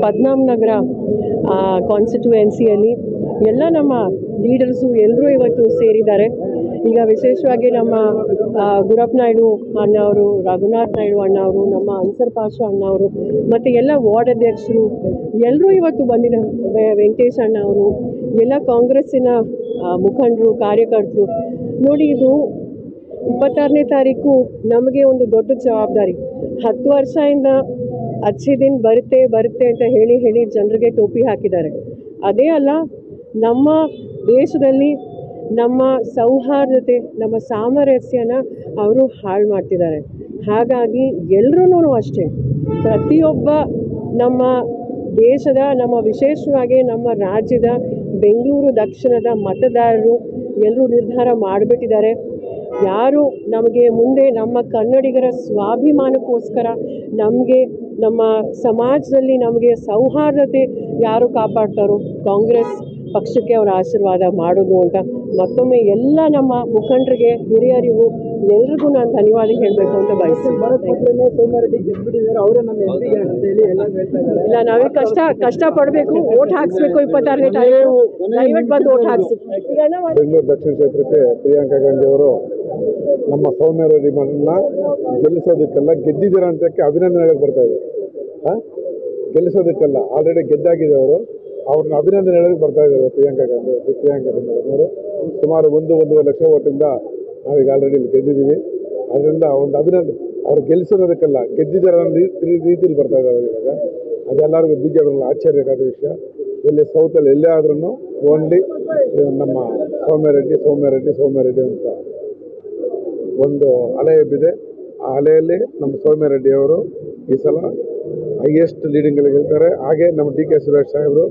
ಪದ್ಮನಾಭ ನಗರ ಕಾನ್ಸ್ಟಿಟ್ಯೂಯೆನ್ಸಿಯಲ್ಲಿ ಎಲ್ಲ ನಮ್ಮ ಲೀಡರ್ಸು ಎಲ್ಲರೂ ಇವತ್ತು ಸೇರಿದ್ದಾರೆ. ಈಗ ವಿಶೇಷವಾಗಿ ನಮ್ಮ ಗುರಪ್ಪ ನಾಯ್ಡು ಅಣ್ಣವರು, ರಘುನಾಥ್ ನಾಯ್ಡು ಅಣ್ಣವರು, ನಮ್ಮ ಅನ್ಸರ್ ಪಾಷಾ ಅಣ್ಣವರು ಮತ್ತು ಎಲ್ಲ ವಾರ್ಡ್ ಅಧ್ಯಕ್ಷರು ಎಲ್ಲರೂ ಇವತ್ತು ಬಂದಿದ್ದಾರೆ. ವೆಂಕಟೇಶ್ ಅಣ್ಣವರು, ಎಲ್ಲ ಕಾಂಗ್ರೆಸ್ಸಿನ ಮುಖಂಡರು, ಕಾರ್ಯಕರ್ತರು. ನೋಡಿ, ಇದು 26ನೇ ತಾರೀಕು ನಮಗೆ ಒಂದು ದೊಡ್ಡ ಜವಾಬ್ದಾರಿ. 10 ವರ್ಷದಿಂದ ಅಚ್ಚೆ ದಿನ ಬರುತ್ತೆ ಅಂತ ಹೇಳಿ ಜನರಿಗೆ ಟೋಪಿ ಹಾಕಿದ್ದಾರೆ. ಅದೇ ಅಲ್ಲ, ನಮ್ಮ ದೇಶದಲ್ಲಿ ನಮ್ಮ ಸೌಹಾರ್ದತೆ, ನಮ್ಮ ಸಾಮರಸ್ಯನ ಅವರು ಹಾಳು ಮಾಡ್ತಿದ್ದಾರೆ. ಹಾಗಾಗಿ ಎಲ್ಲರೂ ಅಷ್ಟೇ, ಪ್ರತಿಯೊಬ್ಬ ನಮ್ಮ ದೇಶದ, ನಮ್ಮ ವಿಶೇಷವಾಗಿ ನಮ್ಮ ರಾಜ್ಯದ ಬೆಂಗಳೂರು ದಕ್ಷಿಣದ ಮತದಾರರು ಎಲ್ಲರೂ ನಿರ್ಧಾರ ಮಾಡಿಬಿಟ್ಟಿದ್ದಾರೆ. ಯಾರು ನಮಗೆ ಮುಂದೆ ನಮ್ಮ ಕನ್ನಡಿಗರ ಸ್ವಾಭಿಮಾನಕ್ಕೋಸ್ಕರ, ನಮಗೆ ನಮ್ಮ ಸಮಾಜದಲ್ಲಿ ನಮಗೆ ಸೌಹಾರ್ದತೆ ಯಾರು ಕಾಪಾಡ್ತಾರೋ ಕಾಂಗ್ರೆಸ್ ಪಕ್ಷಕ್ಕೆ ಅವರ ಆಶೀರ್ವಾದ ಮಾಡೋದು ಅಂತ ಮತ್ತೊಮ್ಮೆ ಎಲ್ಲ ನಮ್ಮ ಮುಖಂಡರಿಗೆ, ಹಿರಿಯರಿಗೂ ಎಲ್ರಿಗೂ ನಾನು ಧನ್ಯವಾದ ಹೇಳಬೇಕು ಅಂತ ಬಯಸ್ತೀನಿ. ಇಲ್ಲ, ನಾವೇ ಕಷ್ಟಪಡಬೇಕು, ಓಟ್ ಹಾಕಿಸ್ಬೇಕು. 26ನೇ ತಾರೀಕು ದಯವಿಟ್ಟು ಬಂದು ಓಟ್ ಹಾಕಿಸಿ. ಬೆಂಗಳೂರು ದಕ್ಷಿಣ ಕ್ಷೇತ್ರಕ್ಕೆ ಪ್ರಿಯಾಂಕಾ ಗಾಂಧಿ ಅವರು ನಮ್ಮ ಸೌಮ್ಯ ರೆಡ್ಡಿ ಮಣ್ಣನ್ನ ಗೆಲ್ಲಿಸೋದಕ್ಕೆಲ್ಲ ಗೆದ್ದಿದ್ದೀರಾ ಅಂತಕ್ಕೆ ಅಭಿನಂದನೆಗಳು ಬರ್ತಾ ಇದೆ. ಗೆಲ್ಲಿಸೋದಕ್ಕೆಲ್ಲ ಆಲ್ರೆಡಿ ಗೆದ್ದಾಗಿದೆ. ಅವ್ರನ್ನ ಅಭಿನಂದನೆ ಹೇಳೋದಕ್ಕೆ ಬರ್ತಾ ಇದ್ದಾರೆ ಪ್ರಿಯಾಂಕಾ ಮೇಡಮ್ ಅವರು. ಸುಮಾರು 1-1.5 ಲಕ್ಷ ಓಟಿಂದ ನಾವೀಗ ಆಲ್ರೆಡಿ ಇಲ್ಲಿ ಗೆದ್ದಿದ್ದೀವಿ. ಅದರಿಂದ ಒಂದು ಅಭಿನಂದನೆ, ಅವ್ರು ಗೆಲ್ಲಿಸಿರೋದಕ್ಕೆಲ್ಲ ಗೆದ್ದಿದ್ದಾರೆ ಅನ್ನೋ ರೀತಿಯಲ್ಲಿ ಬರ್ತಾ ಇದ್ದಾರೆ ಇವಾಗ. ಅದೆಲ್ಲರಿಗೂ ಬಿಜೆಪಿ ಆಶ್ಚರ್ಯಕಾದ ವಿಷಯ. ಇಲ್ಲಿ ಸೌತಲ್ಲಿ ಎಲ್ಲೇ ಆದ್ರೂ ಓನ್ಲಿ ನಮ್ಮ ಸೌಮ್ಯ ರೆಡ್ಡಿ ಅಂತ ಒಂದು ಅಲೆ ಎಬ್ಬಿದೆ. ಆ ಅಲೆಯಲ್ಲಿ ನಮ್ಮ ಸೌಮ್ಯ ರೆಡ್ಡಿ ಅವರು ಈ ಸಲ ಹೈಯೆಸ್ಟ್ ಲೀಡಿಂಗಲ್ಲಿ ಗೆಲ್ತಾರೆ. ಹಾಗೆ ನಮ್ಮ ಡಿ ಕೆ ಸುರೇಶ್ ಸಾಹೇಬರು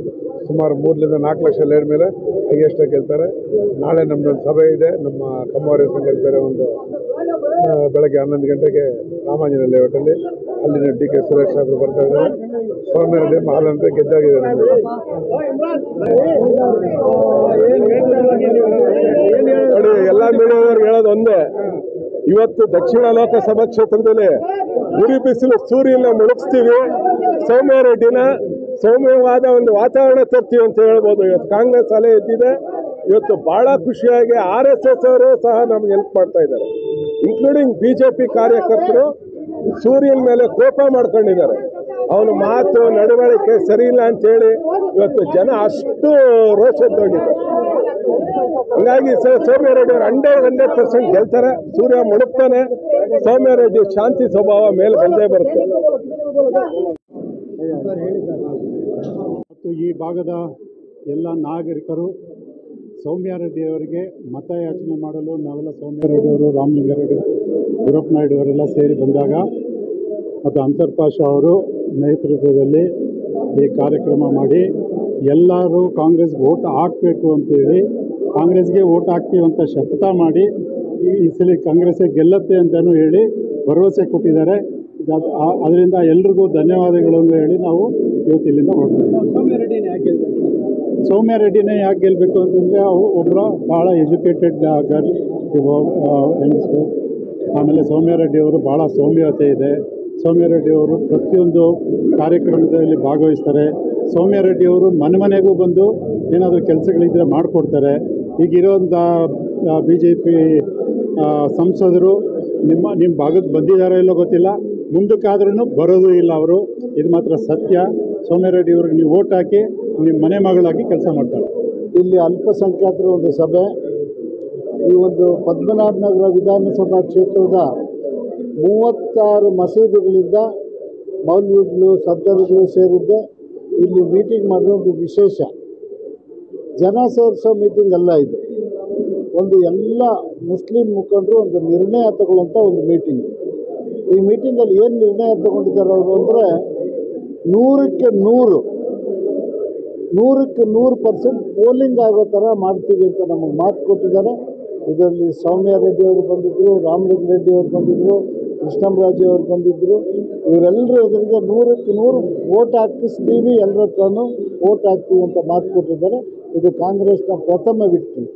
ಸುಮಾರು 3-4 ಲಕ್ಷ ಲೀಡ್ ಮೇಲೆ ಹೈಯೆಸ್ಟಾಗಿ ಗೆಲ್ತಾರೆ. ನಾಳೆ ನಮ್ಮದೊಂದು ಸಭೆ ಇದೆ, ನಮ್ಮ ಕಮ್ಮವಾರಿ ಸಂಘದ ಬೇರೆ ಒಂದು ಬೆಳಗ್ಗೆ 11 ಗಂಟೆಗೆ ರಾಮಾಂಜನೇಯ ಲೇಔಟಲ್ಲಿ. ಅಲ್ಲಿನ ಡಿ ಕೆ ಸುರೇಶ್ ಸಾಹೇಬರು ಬರ್ತಾ ಇದ್ದಾರೆ. ಸೌಮ್ಯ ರೆಡ್ಡಿ ಹಾಲಂತ ಗೆದ್ದಾಗಿದೆ. ನೋಡಿ, ಎಲ್ಲ ಮೀಡಿಯಾದವ್ರಿಗೆ ಹೇಳೋದು ಒಂದೇ, ಇವತ್ತು ದಕ್ಷಿಣ ಲೋಕಸಭಾ ಕ್ಷೇತ್ರದಲ್ಲಿ ಉರಿ ಬಿಸಿಲು ಸೂರ್ಯನ ಮುಳುಗಿಸ್ತೀವಿ, ಸೌಮ್ಯ ರೆಡ್ಡಿನ ಸೌಮ್ಯವಾದ ಒಂದು ವಾತಾವರಣ ತರ್ತೀವಿ ಅಂತ ಹೇಳ್ಬೋದು. ಇವತ್ತು ಕಾಂಗ್ರೆಸ್ ಅಲೆ ಎದ್ದಿದೆ. ಇವತ್ತು ಬಹಳ ಖುಷಿಯಾಗಿ RSS ಅವರು ಸಹ ನಮ್ಗೆ ಹೆಲ್ಪ್ ಮಾಡ್ತಾ ಇದ್ದಾರೆ, ಇನ್ಕ್ಲೂಡಿಂಗ್ ಬಿಜೆಪಿ ಕಾರ್ಯಕರ್ತರು ಸೂರ್ಯನ ಮೇಲೆ ಕೋಪ ಮಾಡ್ಕೊಂಡಿದ್ದಾರೆ. ಅವನ ಮಾತು ನಡವಳಿಕೆ ಸರಿ ಇಲ್ಲ ಅಂತೇಳಿ ಇವತ್ತು ಜನ ಅಷ್ಟು ರೋಷದೊಂದಿದ್ದಾರೆ. ಹಂಗಾಗಿ ಸೌಮ್ಯ ರೆಡ್ಡಿ ಅವರು 100% ಗೆಲ್ತಾರೆ. ಸೂರ್ಯ ಮುಳುಗ್ತಾನೆ, ಸೌಮ್ಯ ರೆಡ್ಡಿ ಶಾಂತಿ ಸ್ವಭಾವ ಮೇಲೆ ಬಂದೇ ಬರುತ್ತೆ. ಮತ್ತು ಈ ಭಾಗದ ಎಲ್ಲ ನಾಗರಿಕರು ಸೌಮ್ಯ ರೆಡ್ಡಿ ಅವರಿಗೆ ಮತಯಾಚನೆ ಮಾಡಲು ನಾವೆಲ್ಲ ಸೌಮ್ಯ ರೆಡ್ಡಿ ಅವರು, ರಾಮಲಿಂಗಾರೆಡ್ಡಿ, ಗುರಪ್ಪ ನಾಯ್ಡು ಅವರೆಲ್ಲ ಸೇರಿ ಬಂದಾಗ ಮತ್ತು ಅನ್ಸರ್ ಪಾಷಾ ಅವರು ನೇತೃತ್ವದಲ್ಲಿ ಈ ಕಾರ್ಯಕ್ರಮ ಮಾಡಿ ಎಲ್ಲರೂ ಕಾಂಗ್ರೆಸ್ಗೆ ಓಟ್ ಹಾಕಬೇಕು ಅಂತೇಳಿ ಕಾಂಗ್ರೆಸ್ಗೆ ಓಟ್ ಹಾಕ್ತೀವಿ ಅಂತ ಶಪಥ ಮಾಡಿ ಈ ಸಲ ಕಾಂಗ್ರೆಸ್ಸೇ ಗೆಲ್ಲುತ್ತೆ ಅಂತಲೂ ಹೇಳಿ ಭರವಸೆ ಕೊಟ್ಟಿದ್ದಾರೆ. ಅದರಿಂದ ಎಲ್ರಿಗೂ ಧನ್ಯವಾದಗಳನ್ನು ಹೇಳಿ ನಾವು ಇವತ್ತು ಇಲ್ಲಿಂದ ಹೊರಡ್ತೀವಿ. ಸೌಮ್ಯ ರೆಡ್ಡಿನೇ ಯಾಕೆ ಗೆಲ್ಲಬೇಕು ಅಂತಂದರೆ ಒಬ್ಬರು ಭಾಳ ಎಜುಕೇಟೆಡ್ ಗರ್ಲ್ ಹೆಂಗಸರು. ಆಮೇಲೆ ಸೌಮ್ಯ ರೆಡ್ಡಿ ಅವರು ಭಾಳ ಸೌಮ್ಯತೆ ಇದೆ. ಸೌಮ್ಯ ರೆಡ್ಡಿ ಅವರು ಪ್ರತಿಯೊಂದು ಕಾರ್ಯಕ್ರಮದಲ್ಲಿ ಭಾಗವಹಿಸ್ತಾರೆ. ಸೌಮ್ಯ ರೆಡ್ಡಿ ಅವರು ಮನೆಗೂ ಬಂದು ಏನಾದರೂ ಕೆಲಸಗಳಿದ್ದರೆ ಮಾಡಿಕೊಡ್ತಾರೆ. ಈಗಿರೋಂಥ BJP ಸಂಸದರು ನಿಮ್ಮ ಭಾಗಕ್ಕೆ ಬಂದಿದ್ದಾರೋ ಇಲ್ಲೋ ಗೊತ್ತಿಲ್ಲ, ಮುಂದಕ್ಕಾದ್ರೂ ಬರೋದು ಇಲ್ಲ ಅವರು. ಇದು ಮಾತ್ರ ಸತ್ಯ. ಸೌಮ್ಯ ರೆಡ್ಡಿ ಅವ್ರಿಗೆ ನೀವು ಓಟ್ ಹಾಕಿ ನಿಮ್ಮ ಮನೆ ಮಗಳಾಗಿ ಕೆಲಸ ಮಾಡ್ತಾರೆ. ಇಲ್ಲಿ ಅಲ್ಪಸಂಖ್ಯಾತರ ಒಂದು ಸಭೆ, ಈ ಒಂದು ಪದ್ಮನಾಭನಗರ ವಿಧಾನಸಭಾ ಕ್ಷೇತ್ರದ 36 ಮಸೀದಿಗಳಿಂದ ಮೌಲ್ವಿಗಳು, ಸದ್ದರುಗಳು ಸೇರಿದ್ದೆ ಇಲ್ಲಿ ಮೀಟಿಂಗ್ ಮಾಡೋ ಒಂದು ವಿಶೇಷ. ಜನ ಸೇರಿಸೋ ಮೀಟಿಂಗ್ ಅಲ್ಲ ಇದು, ಒಂದು ಎಲ್ಲ ಮುಸ್ಲಿಂ ಮುಖಂಡರು ಒಂದು ನಿರ್ಣಯ ತಗೊಳ್ಳುವಂಥ ಒಂದು ಮೀಟಿಂಗ್. ಈ ಮೀಟಿಂಗಲ್ಲಿ ಏನು ನಿರ್ಣಯ ತಗೊಂಡಿದ್ದಾರೆ ಅವರು ಅಂದರೆ 100ಕ್ಕೆ 100% ಪೋಲಿಂಗ್ ಆಗೋ ಥರ ಮಾಡ್ತೀವಿ ಅಂತ ನಮಗೆ ಮಾತು ಕೊಟ್ಟಿದ್ದಾರೆ. ಇದರಲ್ಲಿ ಸೌಮ್ಯ ರೆಡ್ಡಿ ಅವರು ಬಂದಿದ್ದರು, ರಾಮಲಿಂಗ ರೆಡ್ಡಿ ಅವರು ಬಂದಿದ್ದರು, ಕೃಷ್ಣರಾಜು ಅವರು ಬಂದಿದ್ದರು. ಇವರೆಲ್ಲರೂ ಎದುರಿಗೆ 100ಕ್ಕೆ 100 ಓಟ್ ಹಾಕಿಸ್ತೀವಿ, ಎಲ್ಲರ ಹತ್ರನೂ ಓಟ್ ಹಾಕ್ತೀವಿ ಅಂತ ಮಾತು ಕೊಟ್ಟಿದ್ದಾರೆ. ಇದು ಕಾಂಗ್ರೆಸ್ನ ಪ್ರಥಮ ವಿಕ್ಟರಿ.